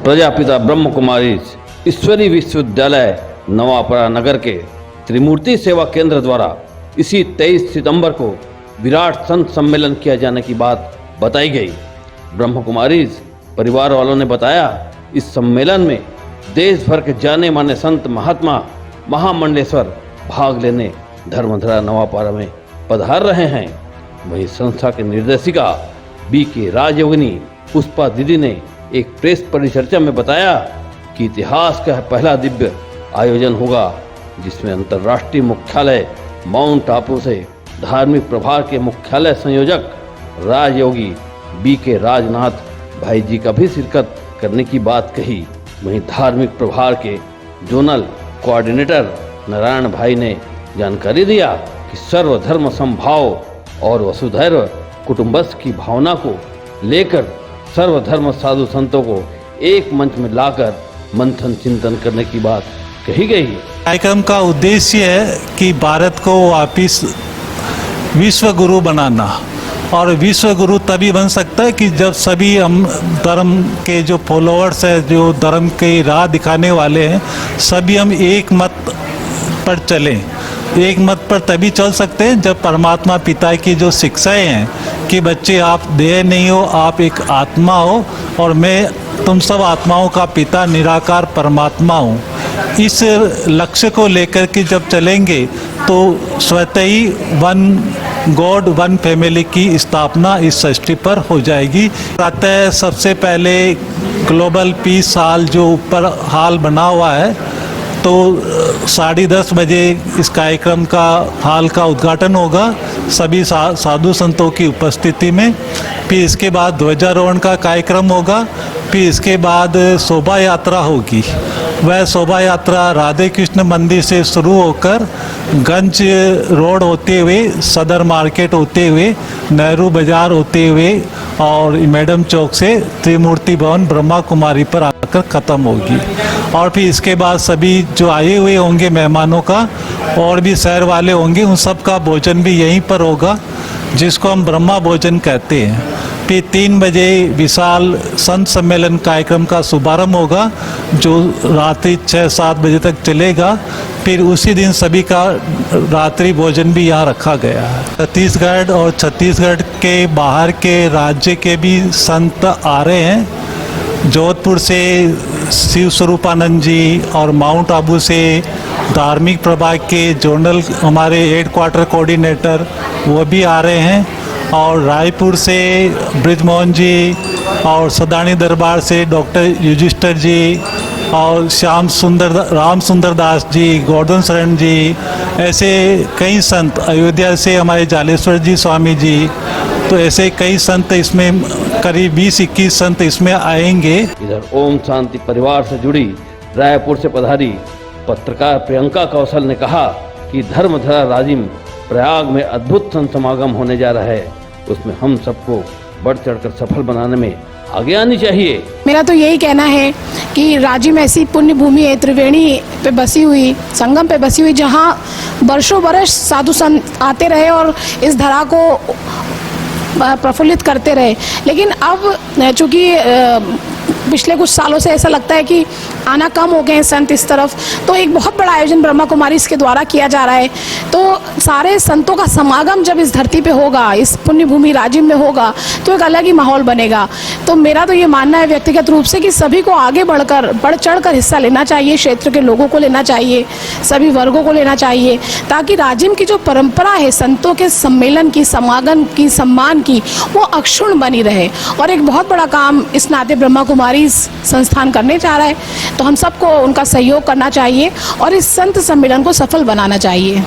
प्रजापिता ब्रह्म कुमारी ईश्वरी विश्वविद्यालय नवापरा नगर के त्रिमूर्ति सेवा केंद्र द्वारा इसी 23 सितंबर को विराट संत सम्मेलन किया जाने की बात बताई गई। ब्रह्म कुमारी परिवार वालों ने बताया, इस सम्मेलन में देश भर के जाने माने संत महात्मा महामंडलेश्वर भाग लेने धर्मधरा नवापारा में पधार रहे हैं। वहीं संस्था के निर्देशिका BK राजयोगिनी पुष्पा दीदी ने एक प्रेस परिचर्चा में बताया कि इतिहास का पहला दिव्य आयोजन होगा, जिसमें अंतर्राष्ट्रीय मुख्यालय माउंट आबू से धार्मिक प्रभार के मुख्यालय संयोजक राजयोगी BK राजनाथ भाई जी का भी शिरकत करने की बात कही। वहीं धार्मिक प्रभार के जोनल कोऑर्डिनेटर नारायण भाई ने जानकारी दिया कि सर्वधर्म समभाव और वसुधैव कुटुंबकम् की भावना को लेकर सर्वधर्म साधु संतों को एक मंच में लाकर मंथन चिंतन करने की बात कही गई। कार्यक्रम का उद्देश्य है कि भारत को वापिस विश्व गुरु बनाना, और विश्व गुरु तभी बन सकता है कि जब सभी हम धर्म के जो फॉलोअर्स हैं, जो धर्म के राह दिखाने वाले हैं, सभी हम एक मत पर चलें। एक मत पर तभी चल सकते हैं जब परमात्मा पिता की जो शिक्षाएं हैं कि बच्चे आप देह नहीं हो, आप एक आत्मा हो और मैं तुम सब आत्माओं का पिता निराकार परमात्मा हूँ। इस लक्ष्य को लेकर के जब चलेंगे तो स्वतः ही वन गॉड वन फैमिली की स्थापना इस सृष्टि पर हो जाएगी। प्रातः सबसे पहले ग्लोबल पीस हॉल जो ऊपर हॉल बना हुआ है, तो 10:30 बजे इस कार्यक्रम का हॉल का उद्घाटन होगा सभी साधु संतों की उपस्थिति में। फिर इसके बाद ध्वजारोहण का कार्यक्रम होगा। फिर इसके बाद शोभा यात्रा होगी। वह शोभा यात्रा राधे कृष्ण मंदिर से शुरू होकर गंज रोड होते हुए, सदर मार्केट होते हुए, नेहरू बाजार होते हुए और मैडम चौक से त्रिमूर्ति भवन ब्रह्मा कुमारी पर आकर ख़त्म होगी। और फिर इसके बाद सभी जो आए हुए होंगे मेहमानों का और भी शहर वाले होंगे, उन सब का भोजन भी यहीं पर होगा, जिसको हम ब्रह्मा भोजन कहते हैं। फिर 3 बजे विशाल संत सम्मेलन कार्यक्रम का शुभारंभ होगा, जो रात्रि 6-7 बजे तक चलेगा। फिर उसी दिन सभी का रात्रि भोजन भी यहाँ रखा गया है। छत्तीसगढ़ और छत्तीसगढ़ के बाहर के राज्य के भी संत आ रहे हैं। जोधपुर से शिव स्वरूपानंद जी और माउंट आबू से धार्मिक प्रभाग के जोनल हमारे हेडक्वार्टर कोऑर्डिनेटर वो भी आ रहे हैं, और रायपुर से ब्रिजमोहन जी और सदानी दरबार से डॉक्टर युधिष्ठिर जी और राम सुंदर दास जी, गोवर्धन शरण जी, ऐसे कई संत, अयोध्या से हमारे जालेश्वर जी स्वामी जी, तो ऐसे कई संत इसमें करीब 20-21 संत इसमें आएंगे। इधर ओम शांति परिवार से जुड़ी रायपुर से पधारी पत्रकार प्रियंका कौशल ने कहा कि धर्मधरा राजिम प्रयाग में अद्भुत संत समागम होने जा रहा है, उसमें हम सबको बढ़ चढ़कर सफल बनाने में आगे आनी चाहिए। मेरा तो यही कहना है कि राजिम ऐसी पुण्य भूमि है, त्रिवेणी पे बसी हुई, संगम पे बसी हुई, जहाँ वर्षों बरस साधु संत आते रहे और इस धरा को प्रफुल्लित करते रहे। लेकिन अब चूँकि पिछले कुछ सालों से ऐसा लगता है कि आना कम हो गए हैं संत इस तरफ, तो एक बहुत बड़ा आयोजन ब्रह्मा कुमारी इसके द्वारा किया जा रहा है। तो सारे संतों का समागम जब इस धरती पे होगा, इस पुण्य भूमि राजिम में होगा, तो एक अलग ही माहौल बनेगा। तो मेरा तो ये मानना है व्यक्तिगत रूप से कि सभी को आगे बढ़ चढ़ कर हिस्सा लेना चाहिए, क्षेत्र के लोगों को लेना चाहिए, सभी वर्गों को लेना चाहिए, ताकि राजिम की जो परंपरा है संतों के सम्मेलन की, समागम की, सम्मान की, वो अक्षुण्ण बनी रहे। और एक बहुत बड़ा काम इस नाते ब्रह्मा कुमारी संस्थान करने जा रहा है, तो हम सबको उनका सहयोग करना चाहिए और इस संत सम्मेलन को सफल बनाना चाहिए।